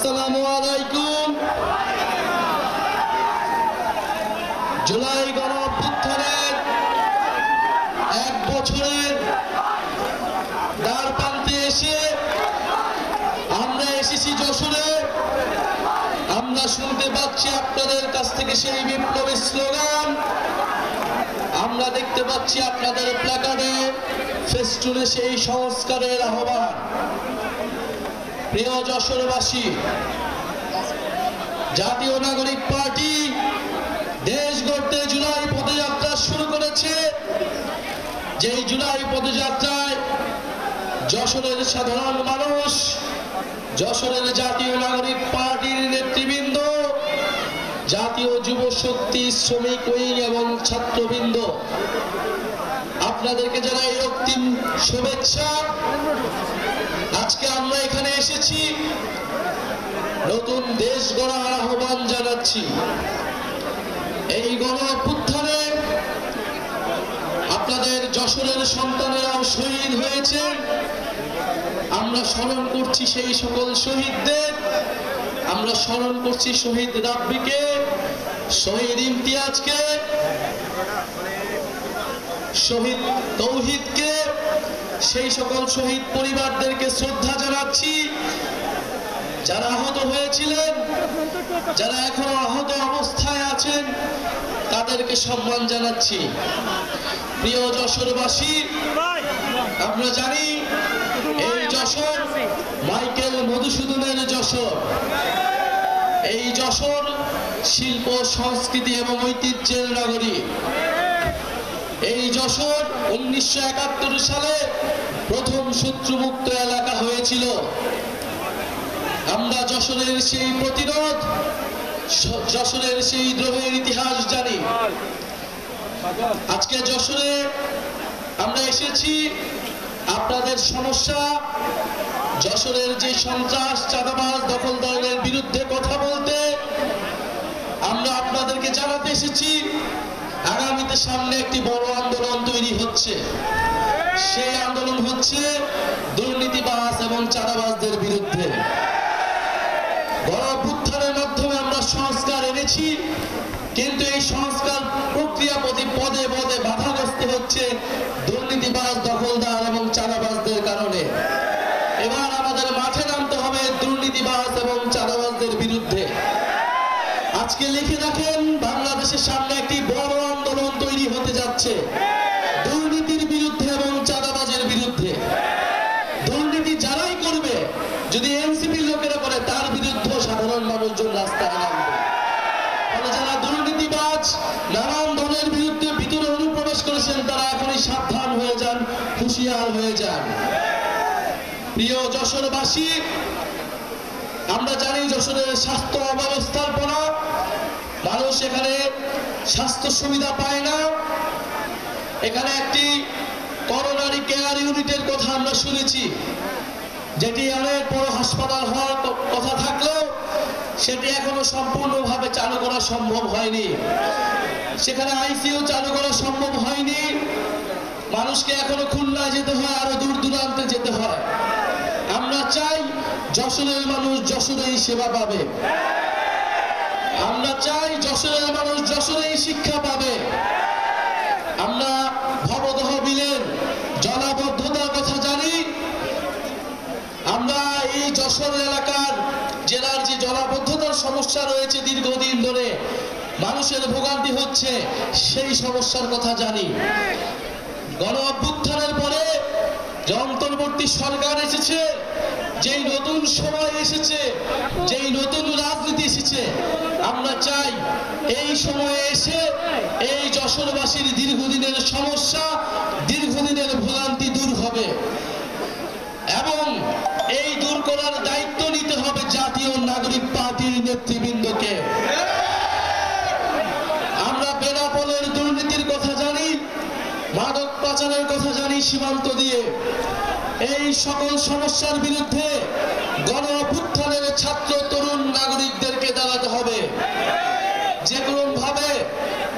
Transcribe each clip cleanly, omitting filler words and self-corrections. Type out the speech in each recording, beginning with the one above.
আসসালামু আলাইকুম। জুলাই গণঅভ্যুত্থানের 1 বছরের দ্বার প্রান্তে এসে আমরা এসেছি যশোরে। আমরা শুনতে পাচ্ছি আপনাদের কাছ থেকে সেই বিপ্লবী স্লোগান, আমরা দেখতে পাচ্ছি আপনাদের প্ল্যাকার্ডে ফেস্টুনে সেই সংস্কারের আহ্বান। প্রিয় যশোরবাসী, জাতীয় নাগরিক পার্টি দেশ গড়তে জুলাই পদযাত্রা শুরু করেছে। যেই জুলাই পদযাত্রায় যশোরের সাধারণ মানুষ, যশোরের জাতীয় নাগরিক পার্টির নেতৃবৃন্দ, জাতীয় যুব শক্তি, শ্রমিক উইং এবং ছাত্রবৃন্দ, আপনাদেরকে জানাই অগ্রিম শুভেচ্ছা। আজকে আমরা এখানে এসেছি নতুন দেশ গড়ার আহ্বান জানাচ্ছি। এই গণঅভ্যুত্থানে আপনাদের যশোরের সন্তানেরাও শহীদ হয়েছে। আমরা স্মরণ করছি সেই সকল শহীদদের। আমরা স্মরণ করছি শহীদ রাব্বিকে, শহীদ ইমতিয়াজকে, শহীদ তৌহিদকে, সেই সকল শহীদ পরিবারদেরকে শ্রদ্ধা জানাচ্ছি। যারা আহত হয়েছিলেন, যারা এখনো আহত অবস্থায় আছেন, তাদেরকে সম্মান জানাচ্ছি। প্রিয় যশোরবাসী, আমরা জানি এই যশোর মাইকেল মধুসূদনের যশোর। এই যশোর শিল্প, সংস্কৃতি এবং ঐতিহ্যের নগরী। এই যশোর 1971 সালে প্রথম শত্রুমুক্ত এলাকা হয়েছিল। আমরা যশোরের সেই প্রতিরোধ, যশোরের সেই দ্রোহের ইতিহাস জানি। আজকে যশোরে আমরা এসেছি আপনাদের সমস্যা, যশোরের যে সন্ত্রাস, চাঁদাবাজ, দখলদারদের বিরুদ্ধে কথা বলতে। আমরা আপনাদেরকে জানাতে এসেছি আগামীতে সামনে একটি বড় আন্দোলন তৈরি হচ্ছে। সেই আন্দোলন হচ্ছে দুর্নীতিবাজ এবং চাঁদাবাজদের বিরুদ্ধে। গণঅভ্যুত্থানের মাধ্যমে আমরা সংস্কার এনেছি, কিন্তু এই সংস্কার প্রক্রিয়া পদে পদে বাধাগ্রস্ত হচ্ছে দুর্নীতিবাজ, দখলদার এবং চাঁদাবাজদের কারণে। এবার আমাদের মাঠে নামতে হবে দুর্নীতিবাজ এবং চাঁদাবাজদের বিরুদ্ধে। আজকে লিখে রাখেন, বাংলাদেশের সামনে একটি বড় আন্দোলন তৈরি হতে যাচ্ছে দুর্নীতির বিরুদ্ধে এবং চাঁদাবাজের বিরুদ্ধে। দুর্নীতি যারাই করবে, যদি এনসিপি লোকেরা করে, তার বিরুদ্ধে সাধারণ মানুষজন রাস্তায় নামবে। ফলে যারা দুর্নীতিবাজ, নানান দলের বিরুদ্ধে ভিতরে অনুপ্রবেশ করেছেন, তারা এখনই সাবধান হয়ে যান, হুঁশিয়ার হয়ে যান। প্রিয় যশোরবাসী, আমরা জানি যশোরের স্বাস্থ্য অব্যবস্থাপনা, মানুষ এখানে স্বাস্থ্য সুবিধা পায় না। এখানে একটি করোনারি কেয়ার ইউনিটের কথা আমরা শুনেছি, যেটি অনেক বড় হাসপাতাল হওয়ার কথা থাকলেও সেটি এখনো সম্পূর্ণভাবে চালু করা সম্ভব হয়নি। সেখানে আইসিইউ চালু করা সম্ভব হয়নি। মানুষকে এখনো খুলনা যেতে হয়, আরো দূর দূরান্তে যেতে হয়। আমরা চাই যশোরের মানুষ যশোরেই সেবা পাবে। আমরা চাই যশোরের মানুষ যশোরেই শিক্ষা পাবে। আমরা ভবদহ বিলের জলাবদ্ধতার কথা জানি। আমরা এই যশোর এলাকার জেলার যে জলাবদ্ধতার সমস্যা রয়েছে দীর্ঘদিন ধরে, মানুষের ভোগান্তি হচ্ছে, সেই সমস্যার কথা জানি। গণঅভ্যুত্থানের পরে যে অন্তর্বর্তী সরকার এসেছে, যেই নতুন সময় এসেছে, যেই নতুন রাজনীতি এসেছে, আমরা চাই এই সময়ে এসে এই যশোরবাসীর দীর্ঘদিনের সমস্যা, দীর্ঘদিনের ভোগান্তি দূর হবে এবং এই দূর করার দায়িত্ব নিতে হবে জাতীয় নাগরিক পার্টির নেতৃবৃন্দকে। আমরা বেনাপোলের দুর্নীতির কথা জানি, মাদক পাচারের কথা জানি সীমান্ত দিয়ে। এই সকল সমস্যার বিরুদ্ধে গণঅভ্যুত্থানের ছাত্র, তরুণ নাগরিকদেরকে দাঁড়াতে হবে। যে কোনো ভাবে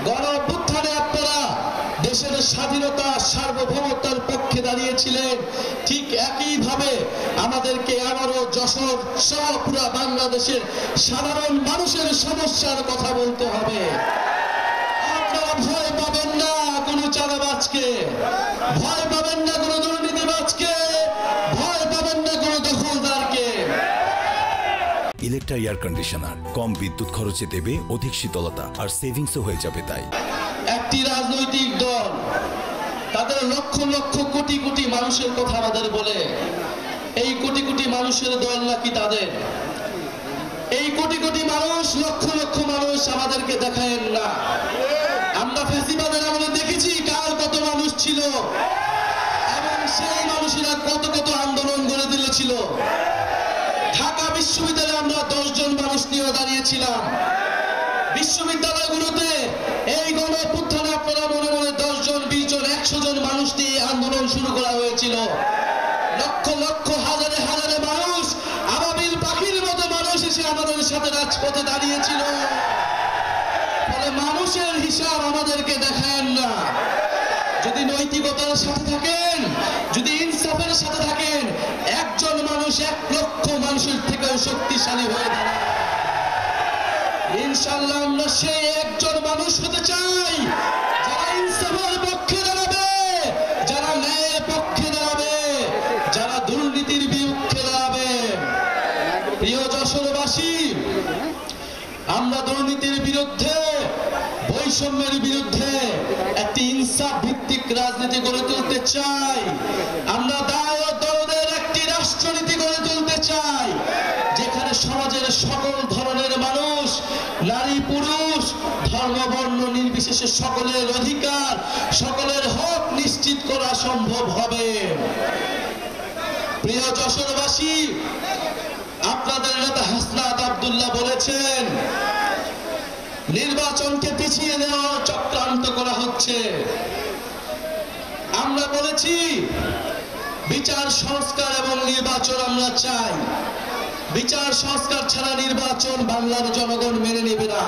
গণঅভ্যুত্থানে আপনারা দেশের স্বাধীনতা, সার্বভৌমত্বের পক্ষে দাঁড়িয়েছিলেন, ঠিক একইভাবে আমাদেরকে আবারও যশোর সহ পুরা বাংলাদেশের সাধারণ মানুষের সমস্যার কথা বলতে হবে। আপনারা ভয় পাবেন না কোনো চাঁদাবাজকে, ভয় পাবেন না কোনো দুর্নীতিবাজকে, ভয় পাবেন না কোনো দখলদারকে। ইলেকট্রা এয়ার কন্ডিশনার কম বিদ্যুৎ খরচে দেবে অধিক শীতলতা আর সেভিংসও হয়ে যাবে। তাই একটি রাজনৈতিক দল তাদের লক্ষ লক্ষ কোটি কোটি মানুষের কথা আমাদের বলে, এই কোটি কোটি মানুষের দল নাকি তাদের? এই কোটি কোটি মানুষ, লক্ষ লক্ষ মানুষ আমাদেরকে দেখায়েন না। আমরা ফ্যাসিবাদের আমলে দেখেছি কার কত মানুষ ছিল এবং সেই মানুষেরা কত কত আন্দোলন গড়ে তুলেছিল। ঢাকা বিশ্ববিদ্যালয়ে আমরা 10 জন মানুষ নিয়ে দাঁড়িয়েছিলাম। বিশ্ববিদ্যালয়গুলোতে এই গণঅভ্যুত্থানে আপনারা মনে মনে 10 জন, 20 জন, 100 জন মানুষ নিয়ে আন্দোলন শুরু করা হয়েছিল। লক্ষ লক্ষ হাজারে হাজারে মানুষ, আবাবিল পাখির মতো মানুষ এসে আমাদের সাথে রাজপথে দাঁড়িয়েছিল। ফলে মানুষের হিসাব আমাদেরকে দেখায়েন না। যদি নৈতিকতার সাথে থাকেন, যদি ইনসাফের সাথে থাকেন, একজন মানুষ 1 লক্ষ মানুষের থেকেও শক্তিশালী হয়ে দাঁড়ায়। ইনশাআল্লাহ আমরা সেই একজন মানুষ হতে চাই যারা ইনসাফের পক্ষে দাঁড়াবে, যারা ন্যায়ের পক্ষে দাঁড়াবে, যারা দুর্নীতির বিরুদ্ধে দাঁড়াবে। প্রিয় যশোরবাসী, আমরা দুর্নীতির বিরুদ্ধে, বৈষম্যের বিরুদ্ধে একটি ইনসাফ ভিত্তিক রাজনীতি গড়ে তুলতে চাই। আমরা দায় ও দরদের একটি রাষ্ট্রনীতি গড়ে তুলতে চাই যেখানে সমাজের সকল ধরনের মানুষ, নারী পুরুষ, ধর্ম বর্ণ নির্বিশেষে সকলের অধিকার, সকলের হক নিশ্চিত করা সম্ভব হবে। প্রিয় যশোরবাসী, আপনাদের নেতা হাসনাত আব্দুল্লাহ বলেছেন নির্বাচনকে পিছিয়ে দেওয়ার চক্রান্ত করা হচ্ছে। আমরা বলেছি বিচার সংস্কার এবং নির্বাচন আমরা চাই। বিচার সংস্কার ছাড়া নির্বাচন বাংলার জনগণ মেনে নেবে না।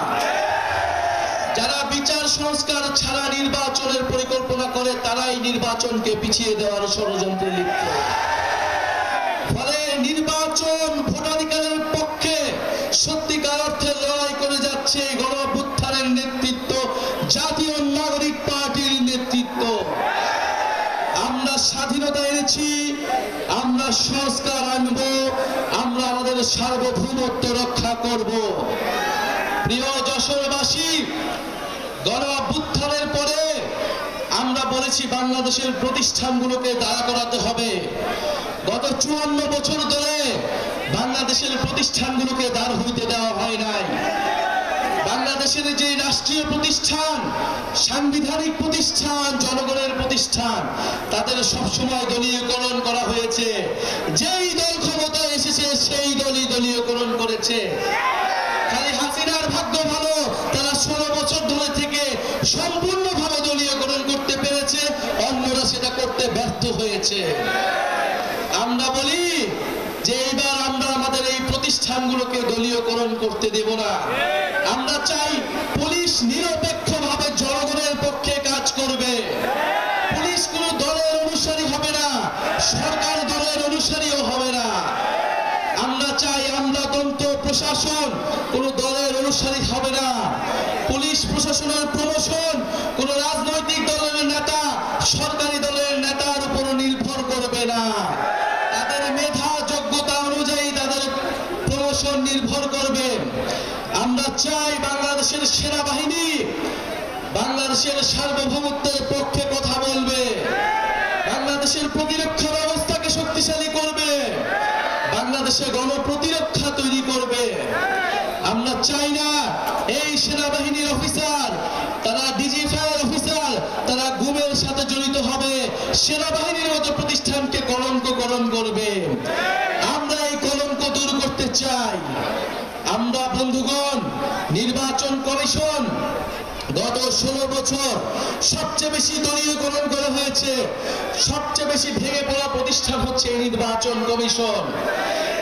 যারা বিচার সংস্কার ছাড়া নির্বাচনের পরিকল্পনা করে তারাই নির্বাচনকে পিছিয়ে দেওয়ার ষড়যন্ত্রে লিপ্ত। ফলে নির্বাচন ভোটাধিকারের পক্ষে সত্যিকার অর্থে লড়াই করে যাচ্ছে গণঅভ্যুত্থানের নেতৃত্ব, জাতীয় নাগরিক পার্টির নেতৃত্ব। আমরা স্বাধীনতা এনেছি, আমরা সংস্কার আনব, আমরা আমাদের সার্বভৌমত্ব রক্ষা করব। প্রিয় যশোরবাসী, গণঅভ্যুত্থানের পরে আমরা বলেছি বাংলাদেশের প্রতিষ্ঠানগুলোকে দাঁড়া করাতে হবে। গত 54 বছর ধরে বাংলাদেশের প্রতিষ্ঠানগুলোকে দাঁড় হইতে দেওয়া হয় নাই। বাংলাদেশের যে রাষ্ট্রীয় প্রতিষ্ঠান, সাংবিধানিক প্রতিষ্ঠান, জনগণের প্রতিষ্ঠান, তাদের সবসময় দলীয়করণ করা হয়েছে। যেই দল ক্ষমতায় এসেছে সেই দলই দলীয়করণ করেছে। খালি হাসিনার ভাগ্য ভালো, তারা 16 বছর ধরে থেকে সম্পূর্ণভাবে দলীয়করণ করতে পেরেছে, অন্যরা সেটা করতে ব্যর্থ হয়েছে। আমরা বলি যে এইবার আমরা আমাদের এই প্রতিষ্ঠানগুলোকে দলীয়করণ করতে দেব না। আমরা চাই পুলিশ নিরপেক্ষভাবে জনগণের পক্ষে কাজ করবে। পুলিশ কোনো দলের অনুসারী হবে না, সরকার দলের অনুসারীও হবে না। আমরা চাই আমলাতন্ত্র প্রশাসন কোনো দলের অনুসারী হবে না। পুলিশ প্রশাসনের প্রমোশন কোনো রাজনৈতিক দলের নেতা, সরকারি দলের নেতার উপর নির্ভর করবে না। তাদের মেধা যোগ্যতা অনুযায়ী তাদের প্রমোশন নির্ভর করবে। আমরা চাই বাংলাদেশের সেনাবাহিনী বাংলাদেশের সার্বভৌমত্বের পক্ষে কথা বলবে, বাংলাদেশের প্রতিরক্ষা ব্যবস্থাকে শক্তিশালী করবে, বাংলাদেশে গণপ্রতিরক্ষা তৈরি করবে। আমরা চাই না এই সেনাবাহিনীর অফিসার, তারা ডিজিএফআই অফিসার, তারা গুমের সাথে জড়িত হবে, সেনাবাহিনীর মতো প্রতিষ্ঠানকে কলঙ্ককরণ করবে। আমরা এই কলঙ্ক দূর করতে চাই। আমরা বন্ধুগণ, নির্বাচন কমিশন গত 16 বছর সবচেয়ে বেশি দলীয়করণ করা হয়েছে। সবচেয়ে বেশি ভেঙে পড়া প্রতিষ্ঠান হচ্ছে নির্বাচন কমিশন।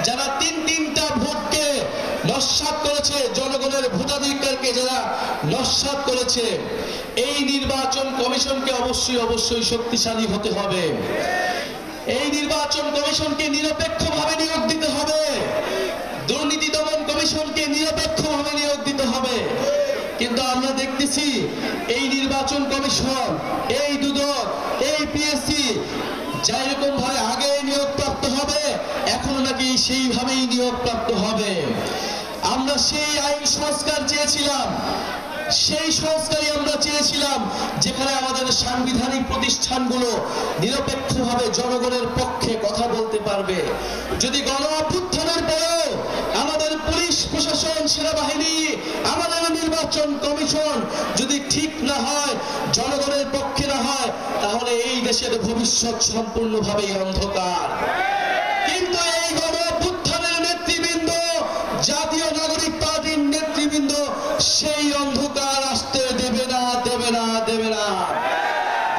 যারা তিনটা ভোটকে নস্যাৎ করেছে, জনগণের ভোটাধিকারকে যারা নস্যাৎ করেছে, এই নির্বাচন কমিশনকে অবশ্যই শক্তিশালী হতে হবে। এই নির্বাচন কমিশনকে নিরপেক্ষভাবে নিয়োগ দিতে হবে, দুর্নীতি দমন কমিশনকে নিরপেক্ষভাবে নিয়োগ দিতে হবে। কিন্তু আমরা দেখতেছি এই নির্বাচন কমিশন, এই দুদক, এই পিএসসি যেরকম ভাবে আগে নিয়োগপ্রাপ্ত হবে এখন নাকি সেইভাবেই নিয়োগপ্রাপ্ত হবে। আমরা সেই আইন সংস্কার চেয়েছিলাম, সেই সংস্কারই আমরা চেয়েছিলাম যেখানে আমাদের সাংবিধানিক প্রতিষ্ঠানগুলো নিরপেক্ষভাবে জনগণের পক্ষে কথা বলতে পারবে। যদি গণ অভ্যুত্থানের পরেও আমাদের পুলিশ প্রশাসন, সেনাবাহিনী, আমাদের নির্বাচন কমিশন যদি ঠিক না হয়, জনগণের পক্ষে না হয়, তাহলে এই দেশের ভবিষ্যৎ সম্পূর্ণভাবেই অন্ধকার। কিন্তু এই গণ অভ্যুত্থানের নেতৃবৃন্দ, জাতীয় নাগরিক পার্টির নেতৃবৃন্দ সেই অন্ধকার আসতে দেবে না, দেবে না, দেবে না।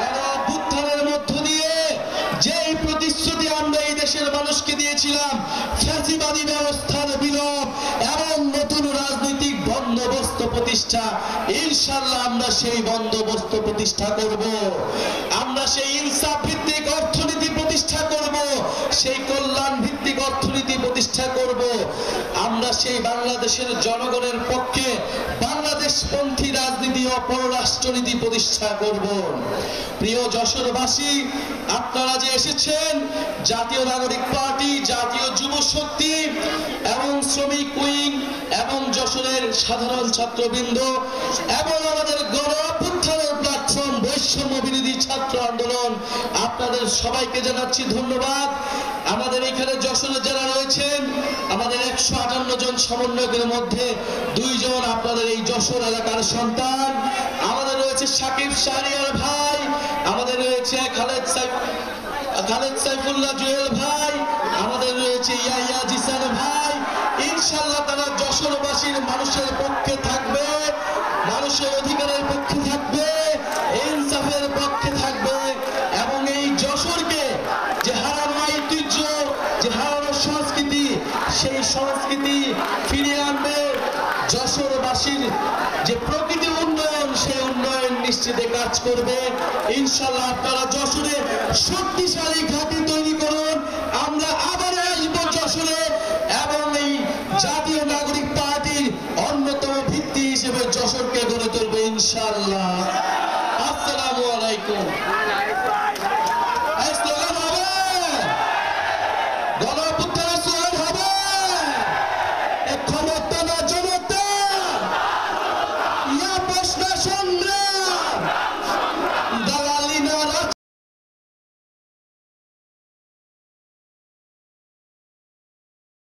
গণ অভ্যুত্থানের মধ্য দিয়ে যেই প্রতিশ্রুতি আমরা এই দেশের মানুষকে দিয়েছিলাম, ফ্যাসিবাদী ব্যবস্থার বিলোপ এবং নতুন রাজনৈতিক বন্দোবস্ত প্রতিষ্ঠা, ইনশাআল্লাহ আমরা সেই বন্দোবস্ত প্রতিষ্ঠা করব। আমরা সেই ইনসাফ ভিত্তিক অর্থনীতি প্রতিষ্ঠা করব, সেই কল্যাণ ভিত্তিক অর্থনীতি প্রতিষ্ঠা করব। আমরা সেই বাংলাদেশের জনগণের পক্ষে বাংলাদেশপন্থী রাজনীতি ও পররাষ্ট্রনীতি প্রতিষ্ঠা করব। প্রিয় যশোরবাসী, আপনারা যে এসেছেন, জাতীয় নাগরিক পার্টি, জাতীয় যুব শক্তি এবং শ্রমিক উইং এবং যশোরের সাধারণ ছাত্রবৃন্দ এবং আমাদের গণ অভ্যুত্থানের প্ল্যাটফর্ম বৈষম্য বিরোধী ছাত্র আন্দোলন, আপনাদের সবাইকে জানাচ্ছি ধন্যবাদ। আমাদের এখানে যশোরে যারা রয়েছেন, আমাদের 158 জন সমন্বয়কের মধ্যে 2 জন আপনাদের এই যশোর এলাকার সন্তান। আমাদের রয়েছে সাকিব শাহরিয়ার ভাই, আমাদের রয়েছে খালেদ সাইফুল্লাহ জুয়েল ভাই, আমাদের রয়েছে ইয়াহিয়া জিসান ভাই। ইনশাআল্লাহ তারা যশোরবাসীর মানুষের পক্ষে থাকবে, মানুষের অধিকারের পক্ষে থাকবে, ইনসাফের পক্ষে থাকবে এবং এই যশোরকে যে হারানো ঐতিহ্য, যে হারানো সংস্কৃতি, সেই সংস্কৃতি ফিরিয়ে আনবে। যশোরবাসীর যে প্রকৃতি উন্নয়ন, সেই উন্নয়ন নিশ্চিতে কাজ করবে। ইনশাআল্লাহ আপনারা যশোরে শক্তিশালী ঘাঁটি তৈরি করুন। আমরা আবার আসবো যশোরে এবং এই জাতীয় নাগরিক পার্টির অন্যতম ভিত্তি হিসেবে যশোরকে গড়ে তুলবে ইনশাআল্লাহ।